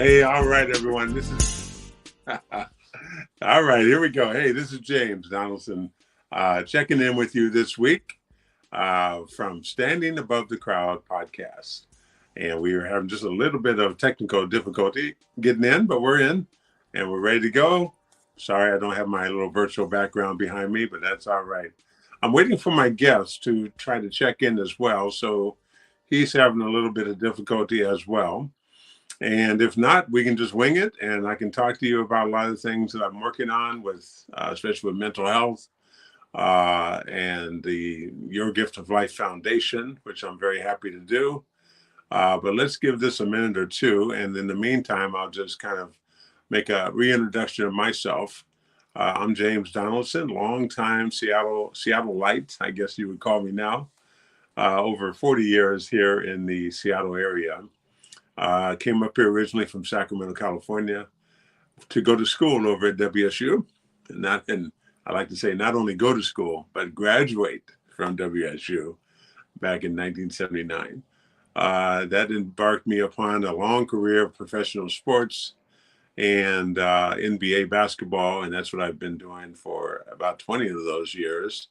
Hey, all right, everyone. This is all right. Here we go. Hey, this is James Donaldson checking in with you this week from Standing Above the Crowd podcast. And we are having just a little bit of technical difficulty getting in, but we're in and we're ready to go. Sorry, I don't have my little virtual background behind me, but that's all right. I'm waiting for my guest to try to check in as well. So he's having a little bit of difficulty as well. And if not, we can just wing it, and I can talk to you about a lot of things that I'm working on with, especially with mental health and the Your Gift of Life Foundation, which I'm very happy to do. But let's give this a minute or two, and in the meantime, I'll just kind of make a reintroduction of myself. I'm James Donaldson, longtime Seattleite, I guess you would call me now. Over 40 years here in the Seattle area. Came up here originally from Sacramento, California, to go to school over at WSU. And I like to say not only go to school, but graduate from WSU back in 1979. That embarked me upon a long career of professional sports and NBA basketball, and that's what I've been doing for about 20 of those years.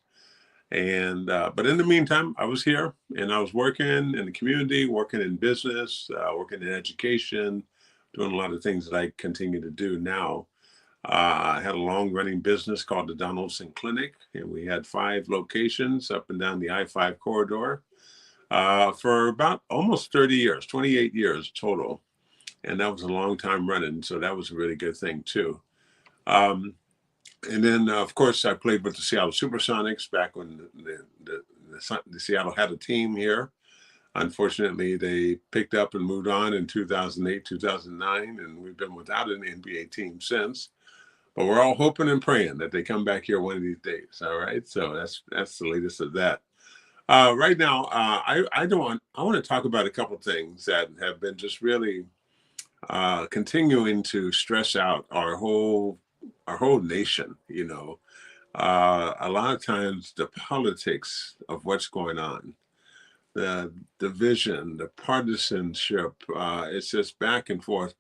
And but in the meantime, I was here and I was working in the community, working in business, working in education, doing a lot of things that I continue to do now. I had a long running business called the Donaldson Clinic, and we had 5 locations up and down the I-5 corridor for about almost 30 years, 28 years total. And that was a long time running. So that was a really good thing too. And then, of course, I played with the Seattle Supersonics back when the Seattle had a team here. Unfortunately, they picked up and moved on in 2008, 2009, and we've been without an NBA team since. But we're all hoping and praying that they come back here one of these days. All right, so that's the latest of that. Right now, I want to talk about a couple of things that have been just really continuing to stress out our whole nation. A lot of times the politics of what's going on, the division, the partisanship, it's just back and forth,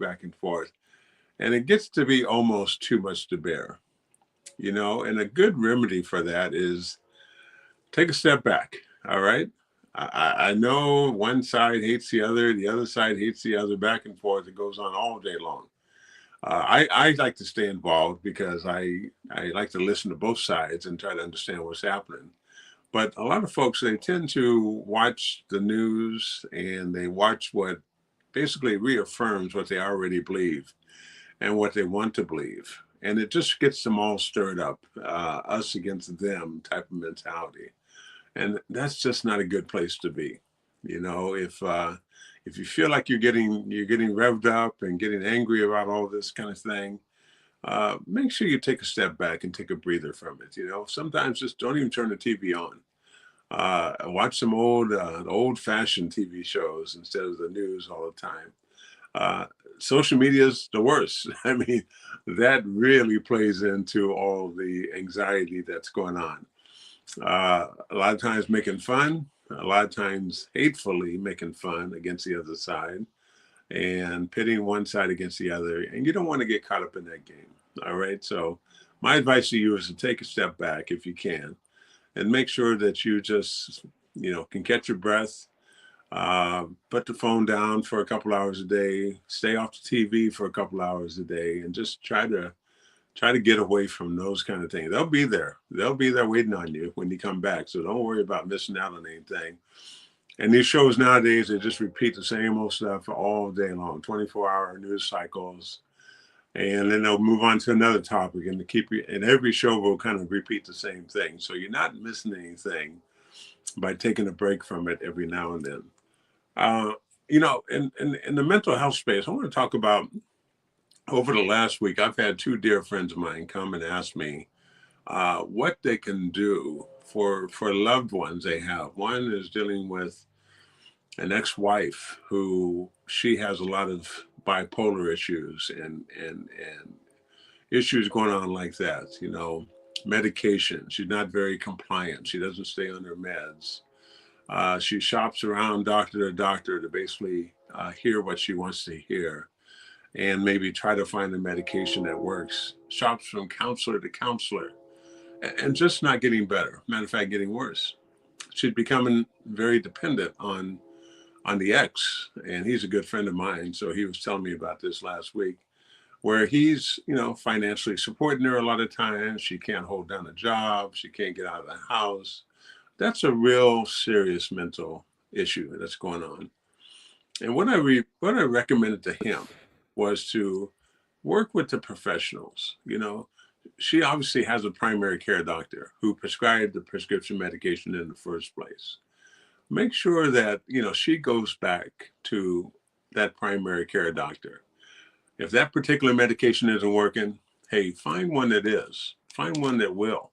and it gets to be almost too much to bear. And a good remedy for that is take a step back. All right. I know one side hates the other side hates the other, back and forth. It goes on all day long. I like to stay involved because I like to listen to both sides and try to understand what's happening. But a lot of folks, they tend to watch the news and they watch what basically reaffirms what they already believe and what they want to believe. And it just gets them all stirred up, us against them type of mentality. And that's just not a good place to be. If you feel like you're getting revved up and getting angry about all this kind of thing, make sure you take a step back and take a breather from it. Sometimes just don't even turn the TV on. Watch some old-fashioned TV shows instead of the news all the time. Social media is the worst. I mean, that really plays into all the anxiety that's going on. A lot of times making fun, a lot of times hatefully making fun against the other side and pitting one side against the other. And you don't want to get caught up in that game. All right. So my advice to you is to take a step back if you can and make sure that you just, can catch your breath, put the phone down for a couple hours a day, stay off the TV for a couple hours a day, and just try to get away from those kind of things. They'll be there waiting on you when you come back. So don't worry about missing out on anything. And these shows nowadays, they just repeat the same old stuff all day long, 24-hour news cycles. And then they'll move on to another topic and every show will kind of repeat the same thing. So you're not missing anything by taking a break from it every now and then. In the mental health space, I want to talk about, over the last week, I've had 2 dear friends of mine come and ask me what they can do for loved ones they have. One is dealing with an ex-wife who she has a lot of bipolar issues and issues going on like that. Medication. She's not very compliant. She doesn't stay on her meds. She shops around doctor to doctor to basically hear what she wants to hear. and maybe try to find a medication that works. Shops from counselor to counselor, and just not getting better. Matter of fact, getting worse. She's becoming very dependent on the ex, and he's a good friend of mine. So he was telling me about this last week, where he's, financially supporting her a lot of times. She can't hold down a job. She can't get out of the house. That's a real serious mental issue that's going on. And what I recommended to him was to work with the professionals. She obviously has a primary care doctor who prescribed the prescription medication in the first place. Make sure that, she goes back to that primary care doctor. If that particular medication isn't working, hey, find one that is. Find one that will.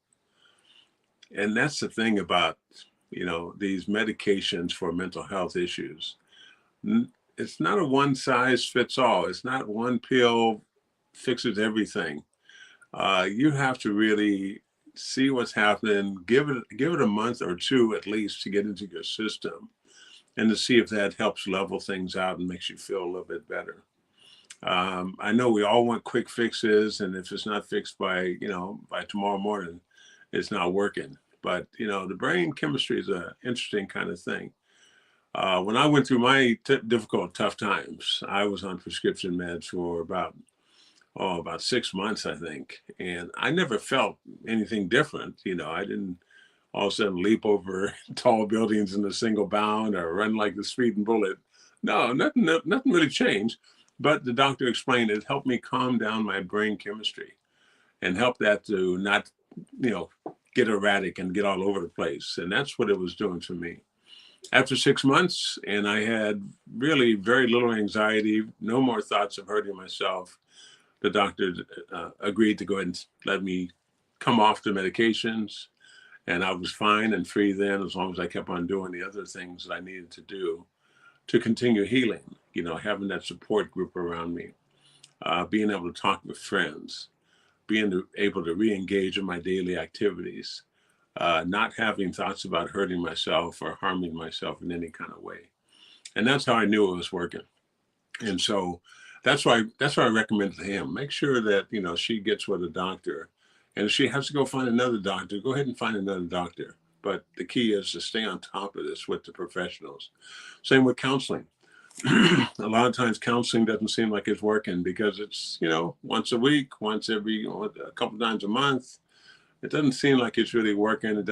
And that's the thing about, these medications for mental health issues. It's not a one size fits all. It's not one pill fixes everything. You have to really see what's happening, give it a month or two at least to get into your system, and to see if that helps level things out and makes you feel a little bit better. I know we all want quick fixes, and if it's not fixed by tomorrow morning, it's not working. But the brain chemistry is an interesting kind of thing. When I went through my difficult, tough times, I was on prescription meds for about 6 months, I think. And I never felt anything different. I didn't all of a sudden leap over tall buildings in a single bound or run like the speeding bullet. No, nothing really changed. But the doctor explained it helped me calm down my brain chemistry and help that to not, get erratic and get all over the place. And that's what it was doing for me. After 6 months, and I had really very little anxiety, no more thoughts of hurting myself, the doctor agreed to go ahead and let me come off the medications. And I was fine and free then, as long as I kept on doing the other things that I needed to do to continue healing, having that support group around me, being able to talk with friends, being able to re-engage in my daily activities, not having thoughts about hurting myself or harming myself in any kind of way. And that's how I knew it was working. And so that's why I recommend to him, make sure that, she gets with a doctor. And if she has to go find another doctor, go ahead and find another doctor. But the key is to stay on top of this with the professionals. Same with counseling. A lot of times counseling doesn't seem like it's working because it's, once a week, once every, a couple times a month. It doesn't seem like it's really working.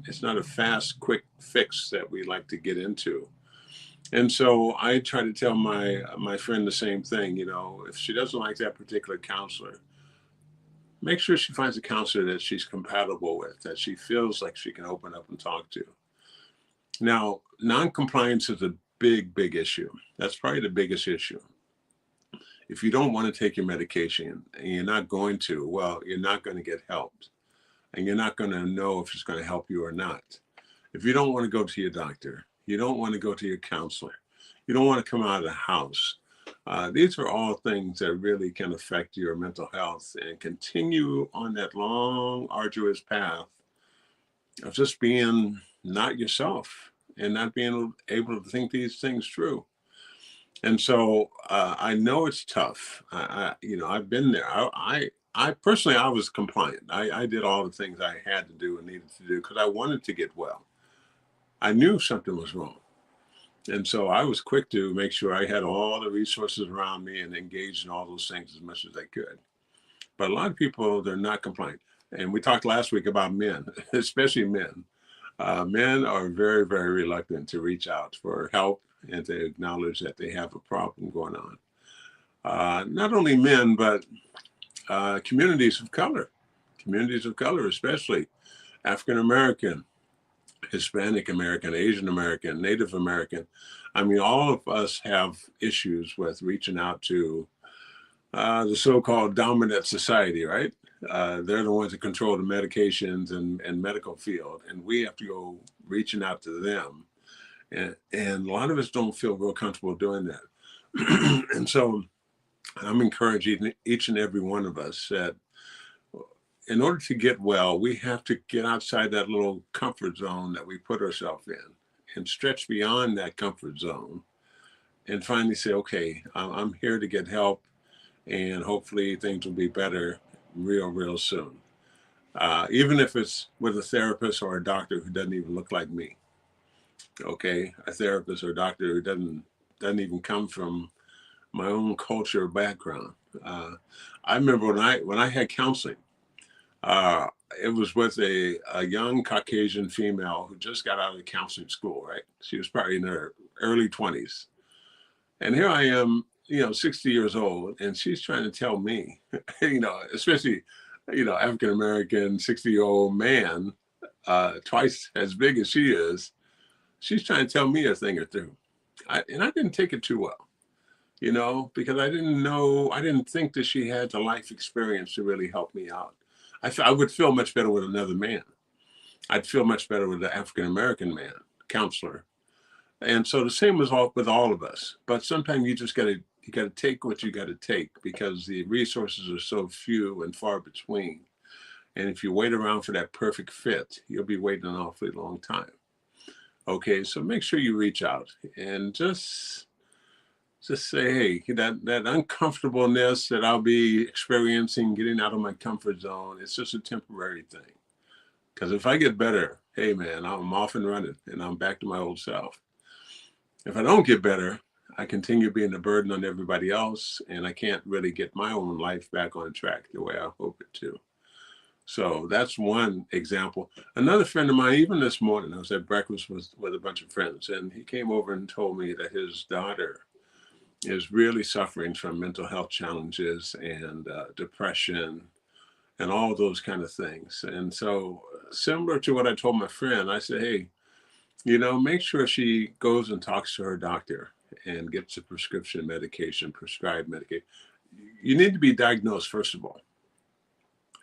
It's not a fast, quick fix that we like to get into. And so I try to tell my friend the same thing. If she doesn't like that particular counselor, make sure she finds a counselor that she's compatible with, that she feels like she can open up and talk to. Now, non-compliance is a big, big issue. That's probably the biggest issue. If you don't want to take your medication and you're not going to, well, you're not going to get helped. And you're not going to know if it's going to help you or not. If you don't want to go to your doctor, you don't want to go to your counselor, you don't want to come out of the house. These are all things that really can affect your mental health and continue on that long, arduous path of just being not yourself and not being able to think these things through. And so I know it's tough. I've been there. I personally, I was compliant. I did all the things I had to do and needed to do because I wanted to get well. I knew something was wrong. And so I was quick to make sure I had all the resources around me and engaged in all those things as much as I could. But a lot of people, they're not compliant. And we talked last week about men, especially men. Men are very, very reluctant to reach out for help and to acknowledge that they have a problem going on. Not only men, but communities of color, especially African American, Hispanic American, Asian American, Native American. I mean, all of us have issues with reaching out to the so-called dominant society, right? They're the ones that control the medications and medical field, and we have to go reaching out to them. And a lot of us don't feel real comfortable doing that. And so I'm encouraging each and every one of us that in order to get well, we have to get outside that little comfort zone that we put ourselves in and stretch beyond that comfort zone and finally say, okay, I'm here to get help. and hopefully things will be better real soon. Even if it's with a therapist or a doctor who doesn't even look like me. Okay, a therapist or a doctor who doesn't even come from my own culture or background. I remember when I had counseling, uh, it was with a young Caucasian female who just got out of counseling school, right? She was probably in her early 20s. And here I am, 60 years old, and she's trying to tell me, especially, African American 60-year-old man, twice as big as she is, she's trying to tell me a thing or two. And I didn't take it too well, because I didn't think that she had the life experience to really help me out. I would feel much better with another man. I'd feel much better with an African American man, counselor. And so the same was with all of us. But sometimes you gotta take what you gotta take because the resources are so few and far between. And if you wait around for that perfect fit, you'll be waiting an awfully long time. Okay, so make sure you reach out and just say, hey, that uncomfortableness that I'll be experiencing getting out of my comfort zone, it's just a temporary thing. Because if I get better, hey man, I'm off and running and I'm back to my old self. If I don't get better, I continue being a burden on everybody else, and I can't really get my own life back on track the way I hope it to. So that's one example. Another friend of mine, even this morning, I was at breakfast with a bunch of friends, and he came over and told me that his daughter is really suffering from mental health challenges and depression and all those kind of things. And so similar to what I told my friend, I said, hey, make sure she goes and talks to her doctor and gets a prescription medication, prescribed medication. You need to be diagnosed, first of all.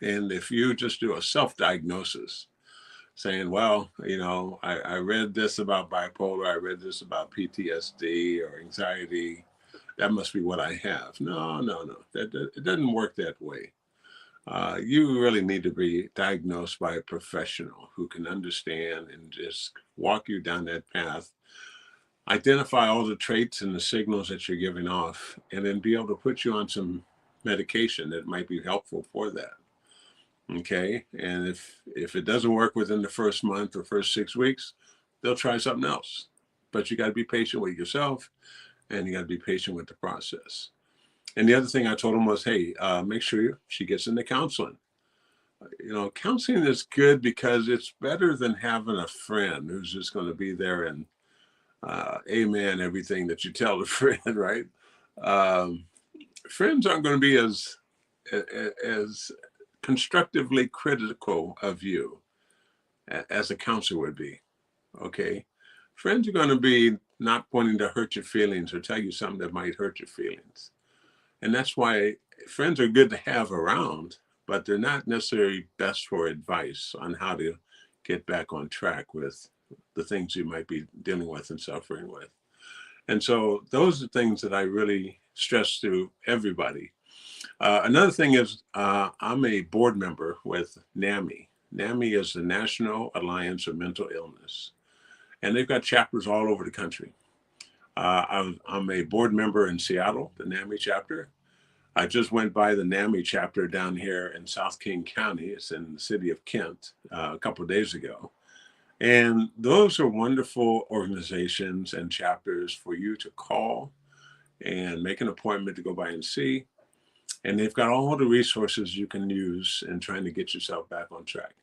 And if you just do a self-diagnosis, saying, well, I read this about bipolar, I read this about PTSD or anxiety, that must be what I have. No. It doesn't work that way. You really need to be diagnosed by a professional who can understand and just walk you down that path, identify all the traits and the signals that you're giving off, and then be able to put you on some medication that might be helpful for that. Okay. And if it doesn't work within the first month or first 6 weeks, they'll try something else. But you got to be patient with yourself and you got to be patient with the process. And the other thing I told him was, hey, make sure she gets into counseling. Counseling is good because it's better than having a friend who's just going to be there and amen everything that you tell the friend, right? Friends aren't going to be as constructively critical of you as a counselor would be. Okay. Friends are going to be not wanting to hurt your feelings or tell you something that might hurt your feelings. And that's why friends are good to have around, but they're not necessarily best for advice on how to get back on track with the things you might be dealing with and suffering with. And so those are things that I really stress to everybody. Another thing is I'm a board member with NAMI. NAMI is the National Alliance of Mental Illness, and they've got chapters all over the country. I'm a board member in Seattle, the NAMI chapter. I just went by the NAMI chapter down here in South King County. It's in the city of Kent a couple of days ago. And those are wonderful organizations and chapters for you to call and make an appointment to go by and see. And they've got all the resources you can use in trying to get yourself back on track.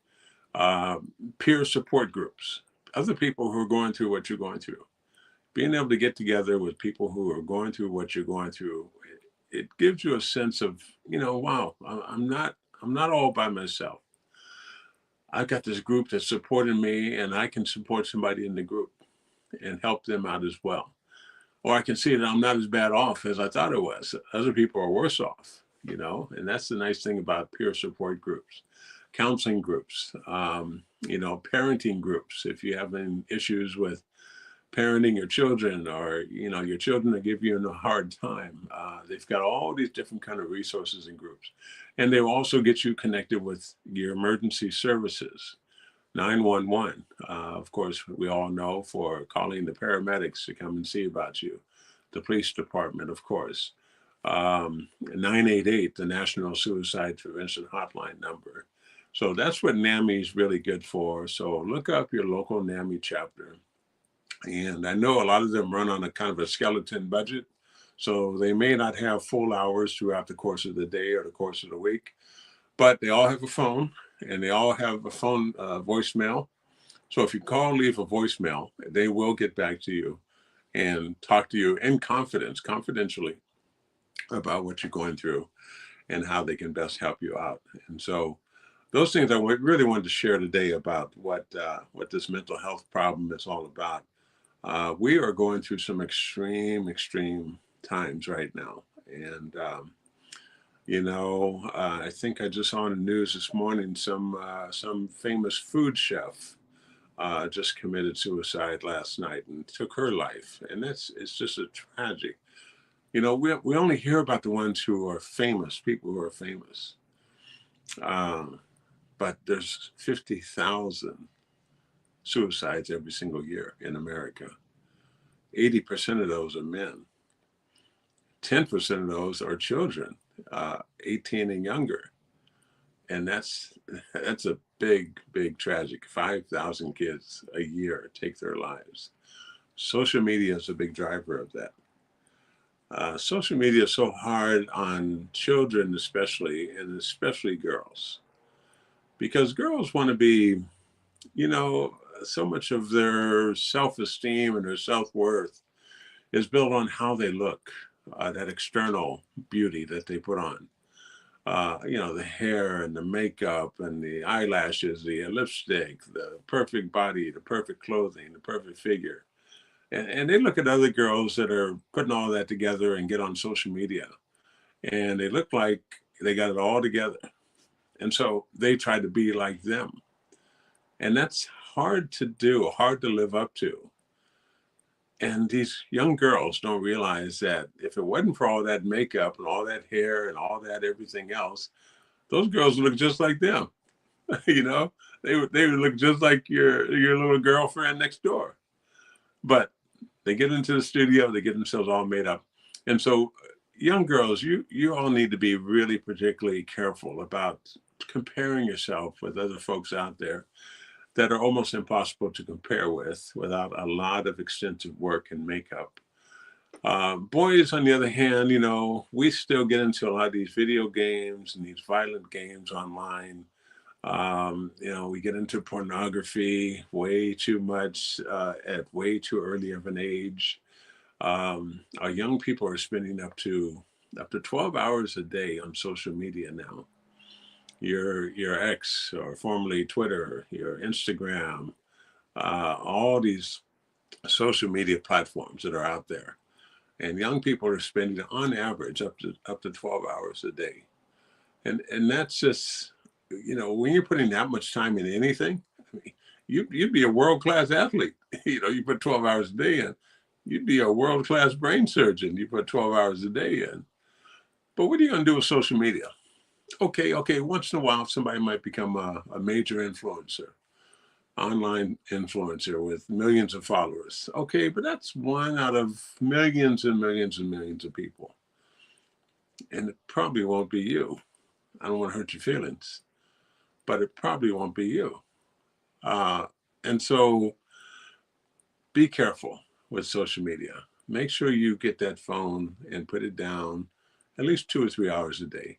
Peer support groups, other people who are going through what you're going through. Being able to get together with people who are going through what you're going through, it gives you a sense of, wow, I'm not all by myself. I've got this group that's supporting me, and I can support somebody in the group and help them out as well. Or I can see that I'm not as bad off as I thought it was. Other people are worse off, and that's the nice thing about peer support groups, counseling groups, parenting groups. If you're having issues with parenting your children, or your children are giving you a hard time, they've got all these different kind of resources and groups, and they will also get you connected with your emergency services. 911, of course, we all know, for calling the paramedics to come and see about you. The police department, of course. 988, the National Suicide Prevention Hotline number. So that's what NAMI is really good for. So look up your local NAMI chapter. And I know a lot of them run on a kind of a skeleton budget. So they may not have full hours throughout the course of the day or the course of the week, but they all have a phone and they all have a phone voicemail. So if you call, leave a voicemail, they will get back to you and talk to you in confidence, confidentially, about what you're going through and how they can best help you out. And so those things I really wanted to share today about what this mental health problem is all about. We are going through some extreme times right now. And, I think I just saw on the news this morning, some famous food chef just committed suicide last night and took her life. And it's just a tragic. We only hear about the ones who are famous, people who are famous. But there's 50,000 suicides every single year in America. 80% of those are men. 10% of those are children, 18 and younger. And that's a big tragic. 5,000 kids a year take their lives. Social media is a big driver of that. Social media is so hard on children, especially girls, because girls want to be, so much of their self-esteem and their self-worth is built on how they look, that external beauty that they put on. The hair and the makeup and the eyelashes, the lipstick, the perfect body, the perfect clothing, the perfect figure. And they look at other girls that are putting all that together and get on social media, and they look like they got it all together. And so they try to be like them. And that's hard to do, hard to live up to. And these young girls don't realize that if it wasn't for all that makeup and all that hair and all that everything else, those girls look just like them. They would look just like your little girlfriend next door. But they get into the studio, they get themselves all made up. And so young girls, you all need to be really particularly careful about comparing yourself with other folks out there that are almost impossible to compare with without a lot of extensive work and makeup. Boys, on the other hand, we still get into a lot of these video games and these violent games online. We get into pornography way too much at way too early of an age. Our young people are spending up to 12 hours a day on social media now. Your X, or formerly Twitter, your Instagram, all these social media platforms that are out there, and young people are spending on average up to 12 hours a day, and that's just when you're putting that much time in anything, I mean, you'd be a world-class athlete. You put 12 hours a day in, you'd be a world-class brain surgeon. You put 12 hours a day in. But what are you going to do with social media? Okay, once in a while, somebody might become a major influencer, online influencer with millions of followers. Okay, but that's one out of millions and millions and millions of people. And it probably won't be you. I don't want to hurt your feelings, but it probably won't be you. And so be careful with social media. Make sure you get that phone and put it down at least 2 or 3 hours a day.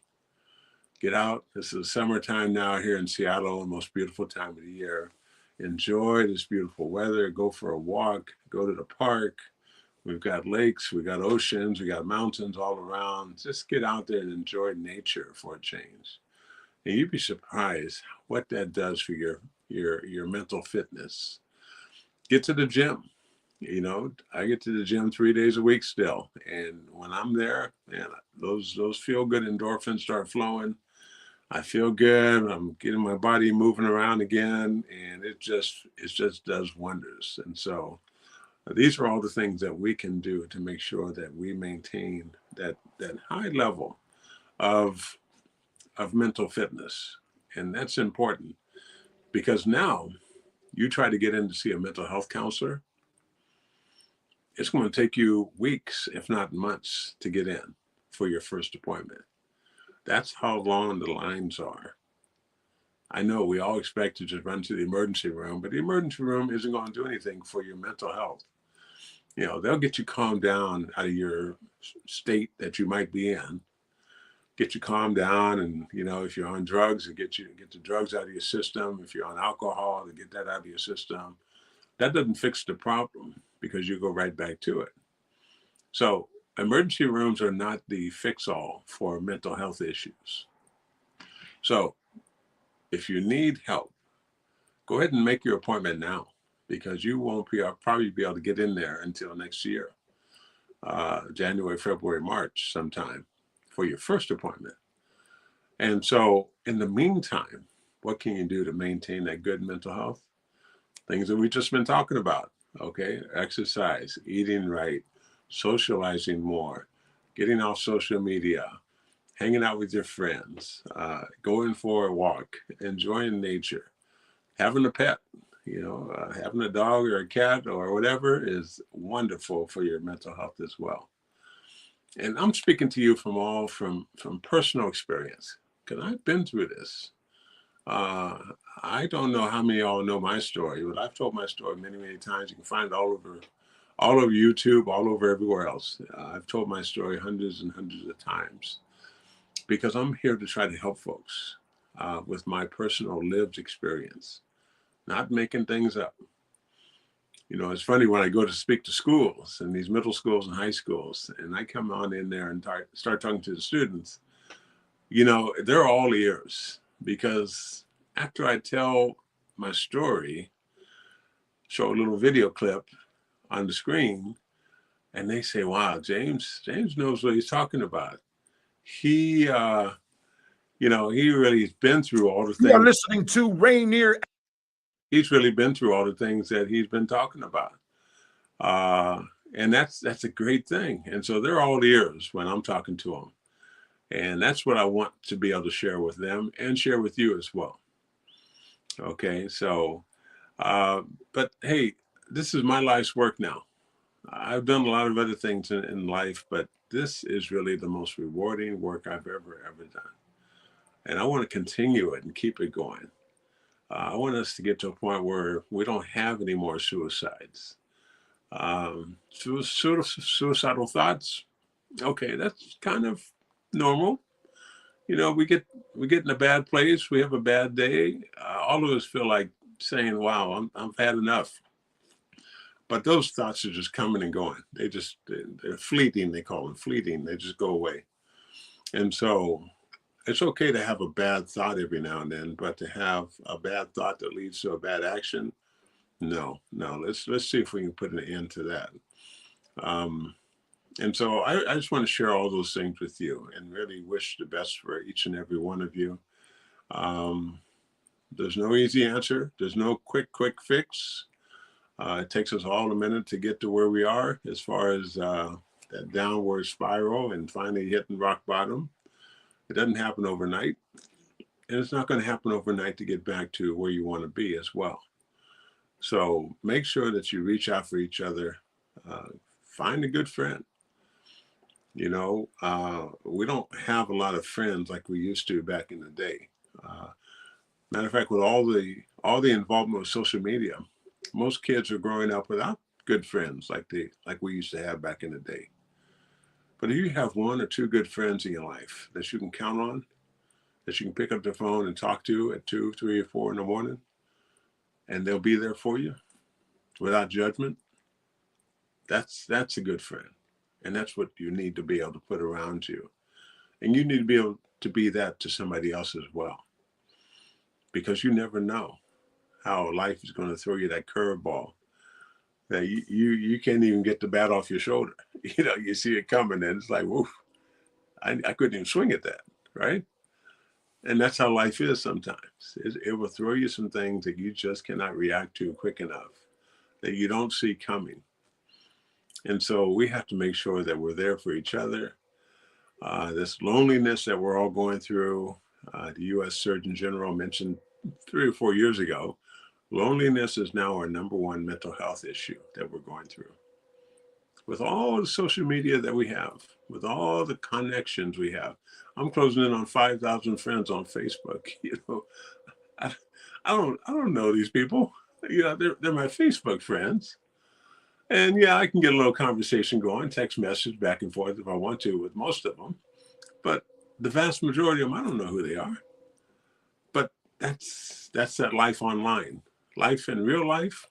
Get out. This is summertime now here in Seattle, the most beautiful time of the year. Enjoy this beautiful weather. Go for a walk. Go to the park. We've got lakes. We've got oceans. We got mountains all around. Just get out there and enjoy nature for a change. And you'd be surprised what that does for your mental fitness. Get to the gym. I get to the gym 3 days a week still. And when I'm there, man, those feel good endorphins start flowing. I feel good. I'm getting my body moving around again, and it just does wonders. And so these are all the things that we can do to make sure that we maintain that high level of mental fitness. And that's important, because now you try to get in to see a mental health counselor, it's going to take you weeks, if not months, to get in. for your first appointment. That's how long the lines are. I know we all expect to just run to the emergency room, but the emergency room isn't going to do anything for your mental health. You know, they'll get you calmed down out of your state that you might be in, get you calmed down. And, you know, if you're on drugs, to get the drugs out of your system. If you're on alcohol, to get that out of your system. That doesn't fix the problem because you go right back to it. So emergency rooms are not the fix-all for mental health issues. So if you need help, go ahead and make your appointment now, because you won't probably be able to get in there until next year, January, February, March sometime for your first appointment. And so in the meantime, what can you do to maintain that good mental health? Things that we've just been talking about, okay? Exercise, eating right, socializing more, getting off social media, hanging out with your friends, going for a walk, enjoying nature, having a pet, you know, having a dog or a cat or whatever is wonderful for your mental health as well. And I'm speaking to you from personal experience, because I've been through this. I don't know how many of y'all know my story, but I've told my story many, many times. You can find it all over YouTube, all over everywhere else. I've told my story hundreds and hundreds of times because I'm here to try to help folks with my personal lived experience, not making things up. You know, it's funny when I go to speak to schools and these middle schools and high schools, and I come on in there and start talking to the students, you know, they're all ears, because after I tell my story, show a little video clip on the screen, and they say, wow, James knows what he's talking about. He, you know, he really has been through all the things. You are listening to Rainier. He's really been through all the things that he's been talking about. And that's a great thing. And so they're all ears when I'm talking to them. And that's what I want to be able to share with them and share with you as well. Okay, so, but hey, this is my life's work now. I've done a lot of other things in life, but this is really the most rewarding work I've ever done. And I want to continue it and keep it going. I want us to get to a point where we don't have any more suicides. Suicidal thoughts, okay, that's kind of normal. You know, we get in a bad place, we have a bad day. All of us feel like saying, wow, I've had enough. But those thoughts are just coming and going. They're fleeting, they call them fleeting. They just go away. And so it's okay to have a bad thought every now and then, but to have a bad thought that leads to a bad action, no. Let's see if we can put an end to that. And so I just want to share all those things with you and really wish the best for each and every one of you. There's no easy answer. There's no quick fix. It takes us all a minute to get to where we are as far as that downward spiral and finally hitting rock bottom. It doesn't happen overnight. And it's not going to happen overnight to get back to where you want to be as well. So make sure that you reach out for each other. Find a good friend. You know, we don't have a lot of friends like we used to back in the day. Matter of fact, with all the involvement with social media, most kids are growing up without good friends like we used to have back in the day. But if you have one or two good friends in your life that you can count on, that you can pick up the phone and talk to at 2, 3, or 4 in the morning, and they'll be there for you without judgment, that's a good friend. And that's what you need to be able to put around you. And you need to be able to be that to somebody else as well. Because you never know how life is going to throw you that curveball that you can't even get the bat off your shoulder. You know, you see it coming and it's like, woof, I couldn't even swing at that, right? And that's how life is sometimes. It will throw you some things that you just cannot react to quick enough, that you don't see coming. And so we have to make sure that we're there for each other. This loneliness that we're all going through, the U.S. Surgeon General mentioned 3 or 4 years ago, loneliness is now our #1 mental health issue that we're going through. with all the social media that we have, with all the connections we have. I'm closing in on 5,000 friends on Facebook. I, I don't know these people. They're my Facebook friends. And yeah, I can get a little conversation going, text message back and forth if I want to with most of them. But the vast majority of them, I don't know who they are. But that's that life online. Life in real life,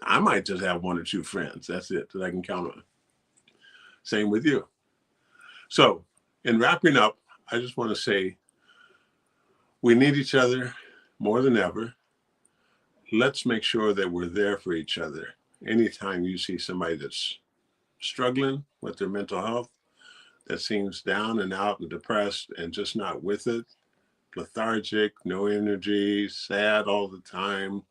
I might just have one or two friends. That's it that I can count on. Same with you. So in wrapping up, I just want to say we need each other more than ever. Let's make sure that we're there for each other. Anytime you see somebody that's struggling with their mental health, that seems down and out and depressed and just not with it, lethargic, no energy, sad all the time,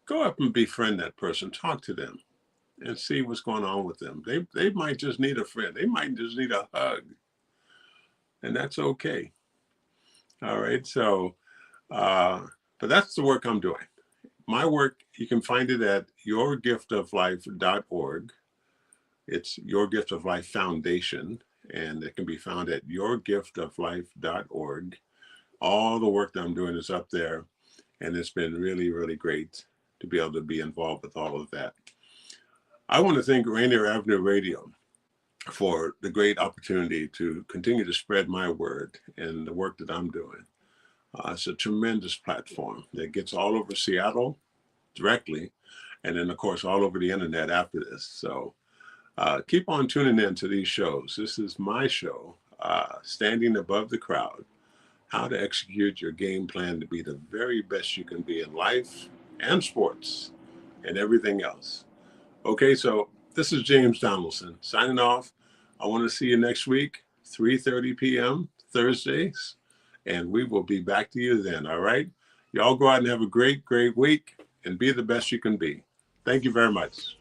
go up and befriend that person, talk to them and see what's going on with them. They might just need a friend. They might just need a hug. And that's okay. All right. So, but that's the work I'm doing. My work, you can find it at yourgiftoflife.org. It's Your Gift of Life Foundation, and it can be found at yourgiftoflife.org. All the work that I'm doing is up there, and it's been really, really great to be able to be involved with all of that. I want to thank Rainier Avenue Radio for the great opportunity to continue to spread my word and the work that I'm doing. It's a tremendous platform that gets all over Seattle directly, and then, of course, all over the internet after this. So keep on tuning in to these shows. This is my show, Standing Above the Crowd, how to execute your game plan to be the very best you can be in life and sports and everything else. Okay, so this is James Donaldson signing off. I want to see you next week, 3:30 p.m. Thursdays. And we will be back to you then, all right? Y'all go out and have a great, great week and be the best you can be. Thank you very much.